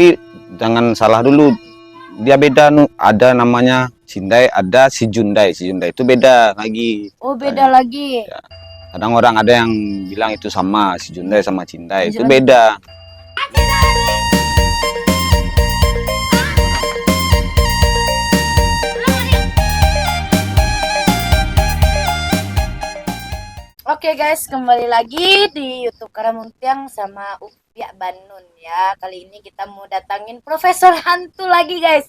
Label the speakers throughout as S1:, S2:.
S1: Tapi jangan salah dulu, dia beda ada namanya Cindai, ada si Jundai. Si Jundai itu beda lagi.
S2: Oh, beda lagi.
S1: Ya. Kadang orang ada yang bilang itu sama, si Jundai sama Cindai itu beda.
S2: Oke guys, kembali lagi di YouTube Karamuntiang sama Upia Banun ya. Kali ini kita mau datangin Profesor Hantu lagi guys.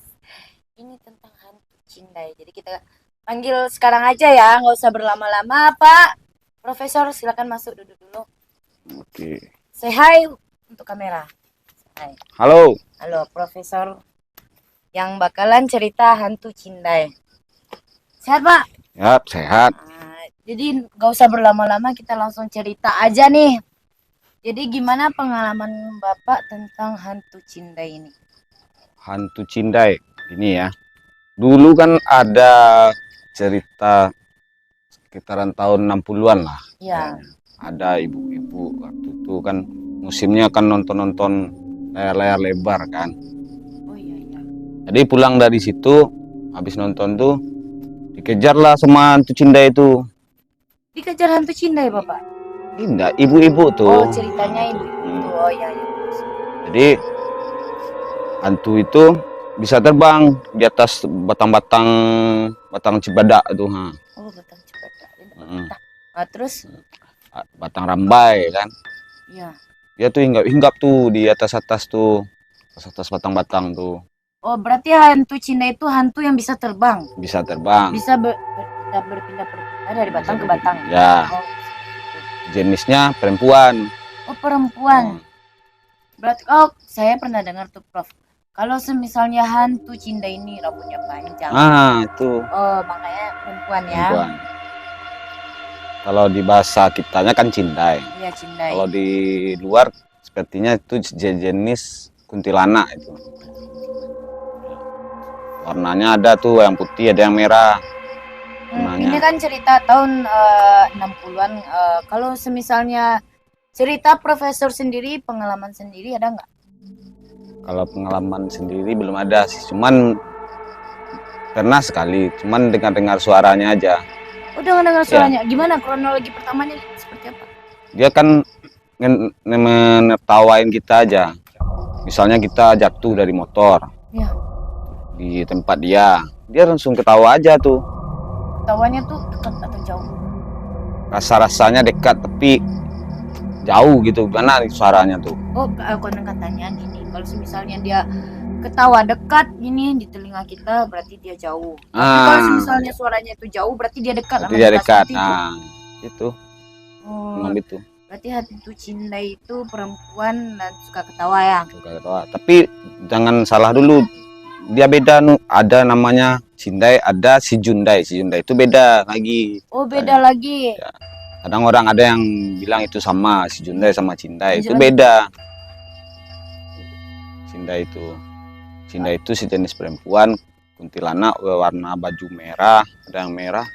S2: Ini tentang hantu Cindai. Jadi kita panggil sekarang aja ya, nggak usah berlama-lama Pak. Profesor silakan masuk, duduk dulu.
S1: Oke.
S2: Say hi untuk kamera. Hai.
S1: Halo.
S2: Halo Profesor yang bakalan cerita hantu Cindai. Sehat Pak?
S1: Ya, sehat.
S2: Jadi gak usah berlama-lama, kita langsung cerita aja nih. Jadi gimana pengalaman Bapak tentang hantu Cindai ini?
S1: Hantu Cindai ini ya. Dulu kan ada cerita sekitaran tahun 60-an lah.
S2: Ya.
S1: Ada ibu-ibu waktu itu kan musimnya kan nonton-nonton layar-layar lebar kan.
S2: Oh iya iya.
S1: Jadi pulang dari situ habis nonton tuh dikejarlah sama hantu Cindai itu.
S2: Dikejar hantu Cindai Bapak?
S1: Tidak, ibu-ibu tuh.
S2: Oh ceritanya ibu-ibu itu. Oh iya iya.
S1: Jadi hantu itu bisa terbang di atas batang cibadak itu.
S2: Oh batang cibadak. Nah, terus?
S1: Batang rambai kan.
S2: Iya.
S1: Dia tuh hinggap tuh di atas tuh, atas batang-batang tuh.
S2: Oh berarti hantu Cindai itu hantu yang bisa terbang?
S1: Bisa terbang.
S2: Bisa berpindah dari batang ke batang.
S1: Ya.
S2: Oh.
S1: Jenisnya perempuan.
S2: Oh perempuan. Berarti saya pernah dengar tuh Prof. Kalau semisalnya hantu Cindai ini rambutnya panjang.
S1: Itu.
S2: Oh makanya perempuan ya.
S1: Perempuan. Kalau di bahasa kitanya kan Cindai.
S2: Iya Cindai.
S1: Kalau di luar sepertinya itu jenis kuntilanak itu. Warnanya ada tuh yang putih, ada yang merah.
S2: Ini kan cerita tahun 60-an. Kalau semisalnya cerita Profesor sendiri, pengalaman sendiri ada nggak?
S1: Kalau pengalaman sendiri belum ada sih, cuman pernah sekali, cuman dengar suaranya aja.
S2: Oh dengar suaranya, ya. Gimana kronologi pertamanya seperti apa?
S1: Dia kan menertawain kita aja. Misalnya kita jatuh dari motor, ya. Di tempat dia langsung ketawa aja tuh.
S2: Ketawanya tuh dekat atau jauh?
S1: Rasa-rasanya dekat tapi jauh gitu, gimana suaranya tuh?
S2: Oh konon katanya gini, kalau misalnya dia ketawa dekat gini di telinga kita berarti dia jauh. Tapi kalau misalnya suaranya itu jauh berarti dia dekat.
S1: Berarti dia dekat. Itu.
S2: Oh,
S1: gitu.
S2: Berarti hantu Cindai itu perempuan dan suka ketawa ya?
S1: Suka ketawa. Tapi jangan salah dulu. Dia beda ada namanya Cindai, ada si Jundai. Si Jundai itu beda lagi.
S2: Oh, beda lagi.
S1: Ya. Kadang orang ada yang bilang itu sama, si Jundai sama Cindai itu beda. Cindai itu si jenis perempuan kuntilanak, warna baju merah, ada yang merah,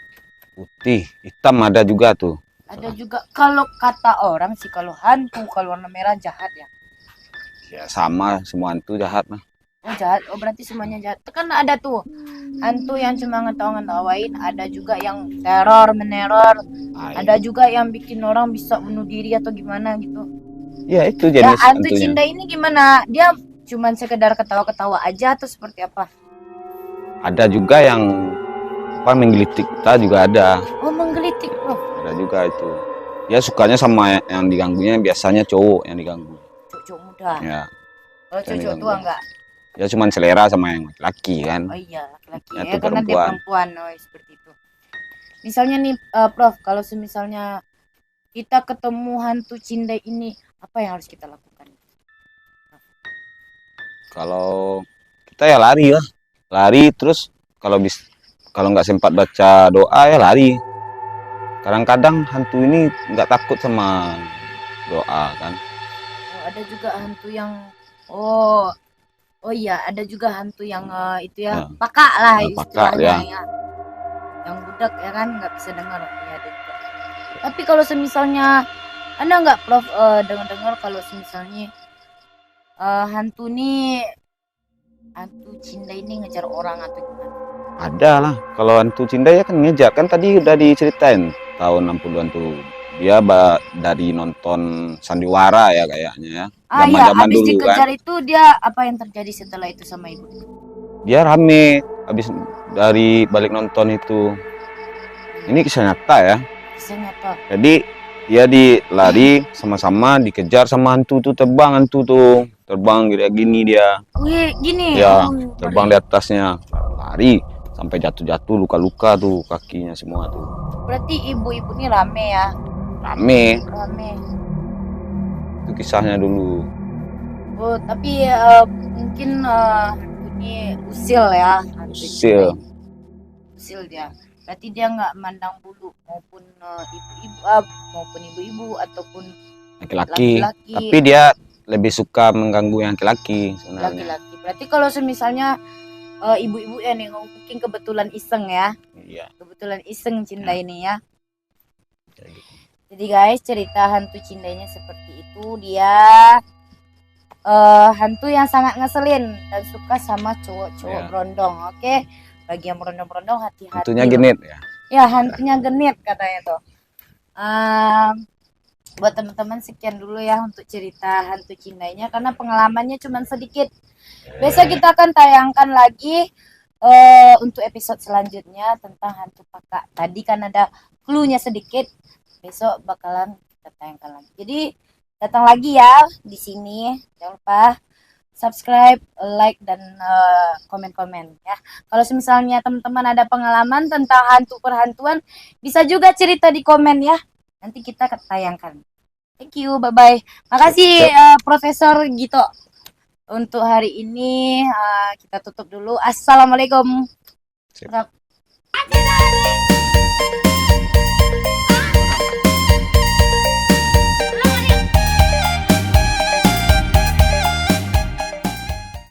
S1: putih, hitam ada juga tuh.
S2: Ada juga. Kalau kata orang sih kalau hantu kalau warna merah jahat ya.
S1: Ya sama, semua hantu jahat mah.
S2: Oh jahat, oh berarti semuanya jahat. Kan ada tuh hantu yang cuma ngetawain, ada juga yang meneror, ada juga yang bikin orang bisa bunuh diri atau gimana gitu.
S1: Ya itu jenis
S2: hantu Cindai ini gimana? Dia cuma sekedar ketawa-ketawa aja atau seperti apa?
S1: Ada juga yang menggelitik kita juga ada.
S2: Oh menggelitik Bro?
S1: Ada juga itu. Dia sukanya sama yang diganggunya biasanya cowok yang diganggu.
S2: Cowok muda? Ya. Kalau cowok tua enggak?
S1: Ya cuman selera sama yang laki kan.
S2: Oh iya laki-laki ya karena dia perempuan. Oh seperti itu. Misalnya nih Prof, kalau misalnya kita ketemu hantu Cindai ini, apa yang harus kita lakukan?
S1: Kalau kita ya lari lah. Lari terus kalau nggak sempat baca doa ya lari. Kadang-kadang hantu ini nggak takut sama doa kan.
S2: Oh, ada juga hantu yang Oh iya, ada juga hantu yang itu ya, pakak lah istilahnya ya. Yang budak ya kan, nggak bisa dengar ya ada juga. Tapi kalau semisalnya, ada nggak Prof dengar-dengar kalau misalnya hantu nih, hantu Cinda ini ngejar orang atau gimana?
S1: Ada lah. Kalau hantu Cinda ya kan ngejar. Kan tadi udah diceritain tahun 60-an tuh. Dia dari nonton Sandiwara ya kayaknya ya.
S2: Ah iya,
S1: Zaman-zaman
S2: habis
S1: dulu kan.
S2: dikejar itu dia apa yang terjadi setelah itu sama ibu?
S1: Dia rame habis dari balik nonton itu. Ini kisah nyata ya.
S2: Kisah nyata.
S1: Jadi dia lari sama-sama dikejar sama hantu tuh, terbang hantu tuh. Terbang gini dia.
S2: Wih, gini.
S1: Ya,
S2: Oh,
S1: terbang di atasnya. Lari sampai jatuh-jatuh, luka-luka tuh kakinya semua tuh.
S2: berarti ibu-ibu ini rame ya?
S1: Rame.
S2: Rame.
S1: Itu kisahnya dulu.
S2: Oh, tapi mungkin hantu ini usil ya. Hantu
S1: Usil.
S2: Cinda ini. Usil dia. Berarti dia nggak mandang bulu maupun ibu-ibu, maupun ibu-ibu ataupun
S1: Laki-laki.
S2: laki-laki.
S1: Tapi dia lebih suka mengganggu yang laki-laki sebenarnya.
S2: Laki-laki. Berarti kalau misalnya ibu-ibu ya nih mungkin kebetulan iseng ya.
S1: Iya.
S2: Kebetulan iseng Cinda
S1: Ya.
S2: ini ya.
S1: Kayak gitu.
S2: Jadi guys, cerita hantu Cindanya seperti itu. Dia hantu yang sangat ngeselin dan suka sama cowok-cowok
S1: Ya.
S2: berondong. Oke, bagi yang berondong-berondong hati-hati.
S1: Hantunya
S2: loh.
S1: genit ya.
S2: Ya, hantunya genit katanya tuh. Buat teman-teman sekian dulu ya untuk cerita hantu Cindanya karena pengalamannya cuma sedikit. Besok kita akan tayangkan lagi untuk episode selanjutnya tentang hantu Pakak. Tadi kan ada clue-nya sedikit. Besok bakalan kita tayangkan lagi. Jadi datang lagi ya di sini. Jangan lupa subscribe, like dan komen-komen ya. Kalau misalnya teman-teman ada pengalaman tentang hantu perhantuan, bisa juga cerita di komen ya. Nanti kita tayangkan. Thank you, bye-bye. Makasih Profesor Gito. Untuk hari ini kita tutup dulu. Assalamualaikum.
S1: Sip.